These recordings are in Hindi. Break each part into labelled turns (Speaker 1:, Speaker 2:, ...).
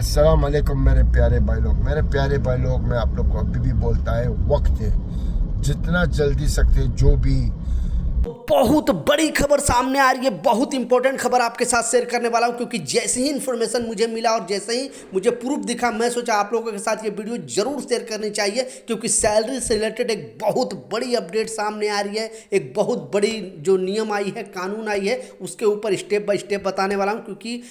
Speaker 1: अस्सलाम वालेकुम मेरे प्यारे भाई लोग, मैं आप लोग को अभी भी बोलता है वक्त है, जितना जल्दी सकते जो भी।
Speaker 2: बहुत बड़ी खबर सामने आ रही है। बहुत इंपॉर्टेंट खबर आपके साथ शेयर करने वाला हूं, क्योंकि जैसे ही इन्फॉर्मेशन मुझे मिला और जैसे ही मुझे प्रूफ दिखा, मैं सोचा आप लोगों के साथ ये वीडियो जरूर शेयर करनी चाहिए, क्योंकि सैलरी से रिलेटेड एक बहुत बड़ी अपडेट सामने आ रही है। एक बहुत बड़ी जो नियम आई है, कानून आई है, उसके ऊपर स्टेप बाय स्टेप बताने वाला हूँ, क्योंकि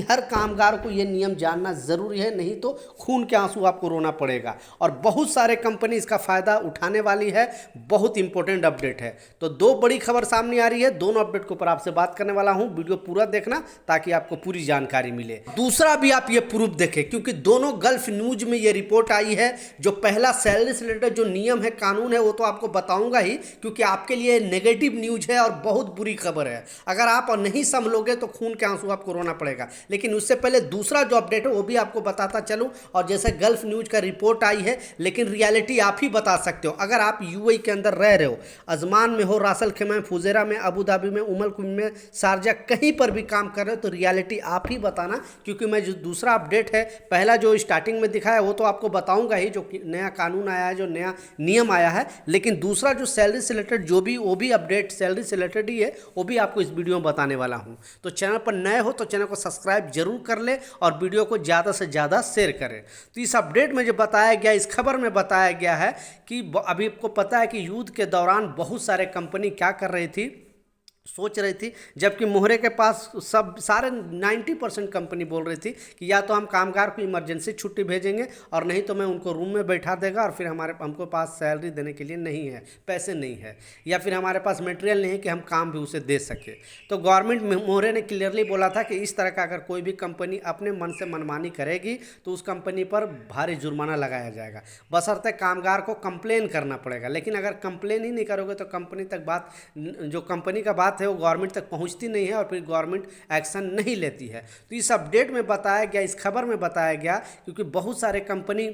Speaker 2: हर कामगार को ये नियम जानना ज़रूरी है, नहीं तो खून के आंसू आपको रोना पड़ेगा। और बहुत सारे कंपनी इसका फ़ायदा उठाने वाली है। बहुत इंपॉर्टेंट अपडेट है। तो दो बड़ी खबर सामने आ रही है, दोनों अपडेट के ऊपर आपसे बात करने वाला हूं। वीडियो पूरा देखना ताकि आपको पूरी जानकारी मिले। दूसरा भी आप ये प्रूफ देखें, क्योंकि दोनों गल्फ न्यूज में ये रिपोर्ट आई है। जो पहला सैलरी से रिलेटेड जो नियम है, कानून है, वो तो आपको बताऊंगा ही, क्योंकि आपके लिए नेगेटिव न्यूज है और बहुत बुरी खबर है। अगर आप नहीं संभलोगे तो खून के आंसू आपको रोना पड़ेगा। लेकिन उससे पहले दूसरा जो अपडेट है वो भी आपको बताता चलूं। और जैसे गल्फ न्यूज का रिपोर्ट आई है, लेकिन रियलिटी आप ही बता सकते हो। अगर आप यूएई के अंदर रह रहे हो, अजमान में हो, रासल खेमा में, फुजेरा में, अबू धाबी में, उमल कुम में, शारजा, कहीं पर भी काम कर रहे हो, तो रियलिटी आप ही बताना। क्योंकि मैं जो दूसरा अपडेट है, पहला जो स्टार्टिंग में दिखाया वो तो आपको बताऊंगा ही, जो नया कानून आया है, जो नया नियम आया है। लेकिन दूसरा जो सैलरी से रिलेटेड वो भी अपडेट सैलरी से रिलेटेड ही है, वो भी आपको इस वीडियो में बताने वाला हूँ। तो चैनल पर नए हो तो चैनल को सब्सक्राइब जरूर कर ले और वीडियो को ज़्यादा से ज़्यादा शेयर करें। तो इस अपडेट में जो बताया गया, इस खबर में बताया गया है कि अभी आपको पता है कि युद्ध के दौरान बहुत सारे कंपनी क्या कर रही थी, सोच रही थी, जबकि मोहरे के पास सारे 90% कंपनी बोल रही थी कि या तो हम कामगार को इमरजेंसी छुट्टी भेजेंगे, और नहीं तो मैं उनको रूम में बैठा देगा, और फिर हमको पास सैलरी देने के लिए नहीं है, पैसे नहीं है, या फिर हमारे पास मटेरियल नहीं है कि हम काम भी उसे दे सके। तो गवर्नमेंट मोहरे ने क्लियरली बोला था कि इस तरह का अगर कोई भी कंपनी अपने मन से मनमानी करेगी तो उस कंपनी पर भारी जुर्माना लगाया जाएगा, बशर्ते कामगार को कंप्लेन करना पड़ेगा। लेकिन अगर कंप्लेन ही नहीं करोगे तो कंपनी तक जो कंपनी का बात है वो गवर्नमेंट तक पहुंचती नहीं है, और फिर गवर्नमेंट एक्शन नहीं लेती है। तो इस अपडेट में बताया गया, इस खबर में बताया गया, क्योंकि बहुत सारे कंपनी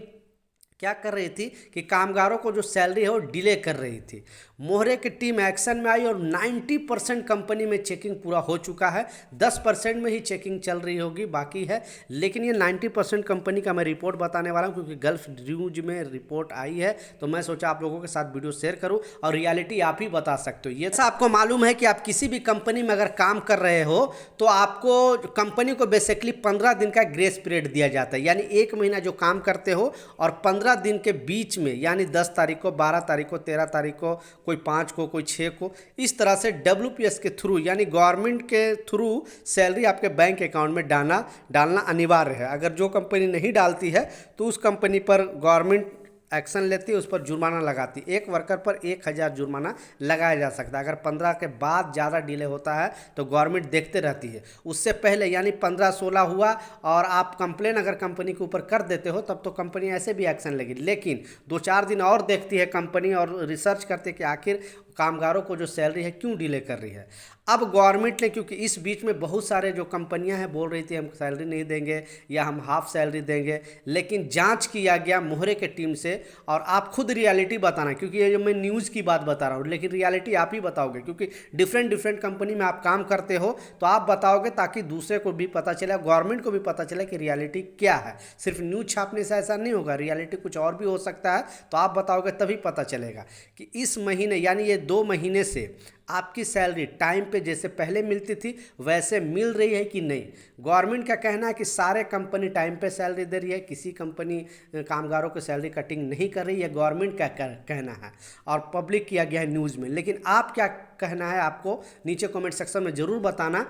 Speaker 2: क्या कर रही थी कि कामगारों को जो सैलरी है वो डिले कर रही थी। मोहरे की टीम एक्शन में आई और 90% कंपनी में चेकिंग पूरा हो चुका है। 10% में ही चेकिंग चल रही होगी, बाकी है। लेकिन ये 90% कंपनी का मैं रिपोर्ट बताने वाला हूँ, क्योंकि गल्फ न्यूज में रिपोर्ट आई है, तो मैं सोचा आप लोगों के साथ वीडियो शेयर करूँ और रियलिटी आप ही बता सकते हो। ये आपको मालूम है कि आप किसी भी कंपनी में अगर काम कर रहे हो तो आपको कंपनी को बेसिकली 15 दिन का ग्रेस पीरियड दिया जाता है। यानी 1 महीना जो काम करते हो और 15 दिन के बीच में, यानी 10 तारीख को, 12 तारीख को, 13 तारीख को, कोई 5 को, कोई 6 को, इस तरह से WPS के थ्रू, यानी गवर्नमेंट के थ्रू सैलरी आपके बैंक अकाउंट में डालना अनिवार्य है। अगर जो कंपनी नहीं डालती है तो उस कंपनी पर गवर्नमेंट एक्शन लेती है, उस पर जुर्माना लगाती है। एक वर्कर पर 1000 जुर्माना लगाया जा सकता है। अगर 15 के बाद ज़्यादा डिले होता है तो गवर्नमेंट देखते रहती है। उससे पहले यानी 15-16 हुआ और आप कंप्लेन अगर कंपनी के ऊपर कर देते हो, तब तो कंपनी ऐसे भी एक्शन लेगी। लेकिन 2-4 दिन और देखती है कंपनी और रिसर्च करती है कि आखिर कामगारों को जो सैलरी है क्यों डिले कर रही है। अब गवर्नमेंट ने, क्योंकि इस बीच में बहुत सारे जो कंपनियां हैं बोल रही थी हम सैलरी नहीं देंगे या हम हाफ सैलरी देंगे, लेकिन जांच किया गया मोहरे के टीम से। और आप खुद रियलिटी बताना, क्योंकि ये जो मैं न्यूज़ की बात बता रहा हूँ, लेकिन रियलिटी आप ही बताओगे, क्योंकि डिफरेंट कंपनी में आप काम करते हो, तो आप बताओगे ताकि दूसरे को भी पता चले, गवर्नमेंट को भी पता चले कि रियलिटी क्या है। सिर्फ न्यूज़ छापने से ऐसा नहीं होगा, रियलिटी कुछ और भी हो सकता है। तो आप बताओगे तभी पता चलेगा कि इस महीने, यानी ये 2 महीने से आपकी सैलरी टाइम पे जैसे पहले मिलती थी वैसे मिल रही है कि नहीं। गवर्नमेंट का कहना है कि सारे कंपनी टाइम पे सैलरी दे रही है, किसी कंपनी कामगारों को सैलरी कटिंग नहीं कर रही है, गवर्नमेंट का कहना है और पब्लिक किया गया है न्यूज़ में। लेकिन आप क्या कहना है, आपको नीचे कमेंट सेक्शन में ज़रूर बताना।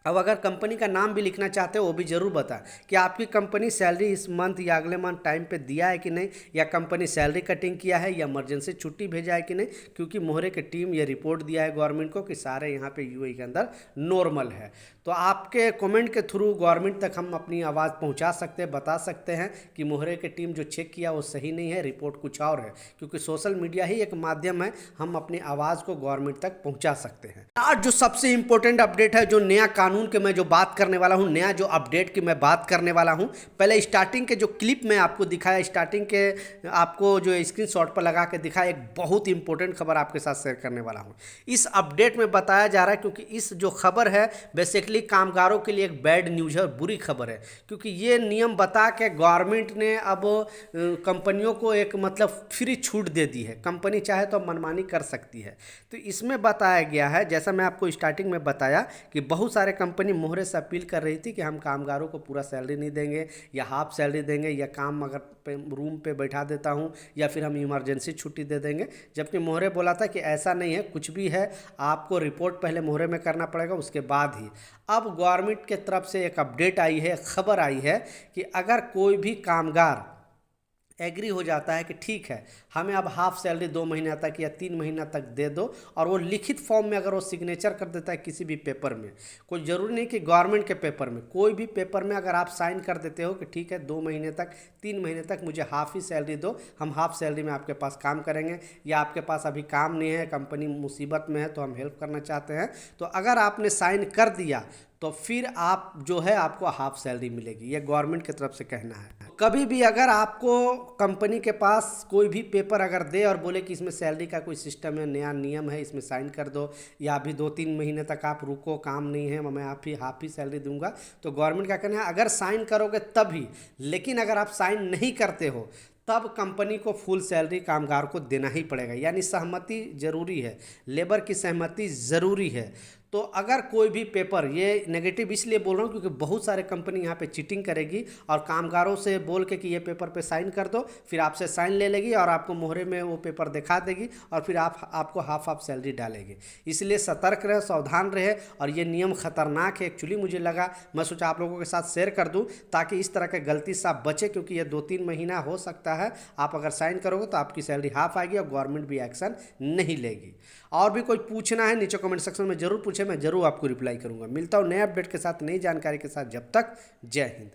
Speaker 2: अब अगर कंपनी का नाम भी लिखना चाहते हो वो भी ज़रूर बता कि आपकी कंपनी सैलरी इस मंथ या अगले मंथ टाइम पे दिया है कि नहीं, या कंपनी सैलरी कटिंग किया है या इमरजेंसी छुट्टी भेजा है कि नहीं। क्योंकि मोहरे की टीम ये रिपोर्ट दिया है गवर्नमेंट को कि सारे यहाँ पे यूएई के अंदर नॉर्मल है। तो आपके कमेंट के थ्रू गवर्नमेंट तक हम अपनी आवाज़ पहुँचा सकते हैं, बता सकते हैं कि मोहरे की टीम जो चेक किया वो सही नहीं है, रिपोर्ट कुछ और है। क्योंकि सोशल मीडिया ही एक माध्यम है, हम अपनी आवाज़ को गवर्नमेंट तक पहुँचा सकते हैं। आज जो सबसे इंपॉर्टेंट अपडेट है, जो नया कानून के मैं जो बात करने वाला हूं, नया जो अपडेट की मैं बात करने वाला हूं, पहले स्टार्टिंग के जो क्लिप में आपको दिखाया, स्टार्टिंग के आपको जो स्क्रीनशॉट पर लगा के दिखाया, एक बहुत इंपॉर्टेंट खबर आपके साथ शेयर करने वाला हूं। इस अपडेट में बताया जा रहा है, क्योंकि इस जो खबर है बेसिकली डेफिनेटली कामगारों के लिए एक बैड न्यूज़ है और बुरी खबर है, क्योंकि ये नियम बता के गवर्नमेंट ने अब कंपनियों को एक मतलब फ्री छूट दे दी है। कंपनी चाहे तो मनमानी कर सकती है। तो इसमें बताया गया है, जैसा मैं आपको स्टार्टिंग में बताया कि बहुत सारे कंपनी मोहरे से अपील कर रही थी कि हम कामगारों को पूरा सैलरी नहीं देंगे या हाफ सैलरी देंगे, या काम अगर रूम पे बैठा देता हूँ या फिर हम इमरजेंसी छुट्टी दे देंगे। जबकि मोहरे बोला था कि ऐसा नहीं है, कुछ भी है आपको रिपोर्ट पहले मोहरे में करना पड़ेगा, उसके बाद ही। अब गवर्नमेंट के तरफ से एक अपडेट आई है, खबर आई है कि अगर कोई भी कामगार एग्री हो जाता है कि ठीक है हमें अब हाफ सैलरी 2 महीना तक या 3 महीना तक दे दो, और वो लिखित फॉर्म में अगर वो सिग्नेचर कर देता है किसी भी पेपर में, कोई ज़रूरी नहीं कि गवर्नमेंट के पेपर में, कोई भी पेपर में अगर आप साइन कर देते हो कि ठीक है 2 महीने तक 3 महीने तक मुझे हाफ ही सैलरी दो, हम हाफ सैलरी में आपके पास काम करेंगे, या आपके पास अभी काम नहीं है, कंपनी मुसीबत में है तो हम हेल्प करना चाहते हैं, तो अगर आपने साइन कर दिया तो फिर आप जो है आपको हाफ सैलरी मिलेगी। ये गवर्नमेंट की तरफ से कहना है। कभी भी अगर आपको कंपनी के पास कोई भी पेपर अगर दे और बोले कि इसमें सैलरी का कोई सिस्टम है, नया नियम है, इसमें साइन कर दो, या अभी 2-3 महीने तक आप रुको, काम नहीं है, मैं आप ही हाफ ही सैलरी दूंगा, तो गवर्नमेंट का कहना है अगर साइन करोगे तभी। लेकिन अगर आप साइन नहीं करते हो तब कंपनी को फुल सैलरी कामगार को देना ही पड़ेगा, यानी सहमति जरूरी है, लेबर की सहमति ज़रूरी है। तो अगर कोई भी पेपर, ये नेगेटिव इसलिए बोल रहा हूँ क्योंकि बहुत सारे कंपनी यहाँ पे चीटिंग करेगी और कामगारों से बोल के कि ये पेपर पे साइन कर दो, फिर आपसे साइन ले लेगी और आपको मोहरे में वो पेपर दिखा देगी और फिर आपको हाफ सैलरी डालेगी। इसलिए सतर्क रहे, सावधान रहे, और ये नियम खतरनाक है। एक्चुअली मुझे लगा, मैं सोचा आप लोगों के साथ शेयर कर दूँ ताकि इस तरह के गलती से आप बचे, क्योंकि ये 2-3 महीना हो सकता है आप अगर साइन करोगे तो आपकी सैलरी हाफ आएगी और गवर्नमेंट भी एक्शन नहीं लेगी। और भी कोई पूछना है नीचे कमेंट सेक्शन में जरूर पूछे, मैं जरूर आपको रिप्लाई करूंगा। मिलता हूं नए अपडेट के साथ, नई जानकारी के साथ। जब तक जय हिंद।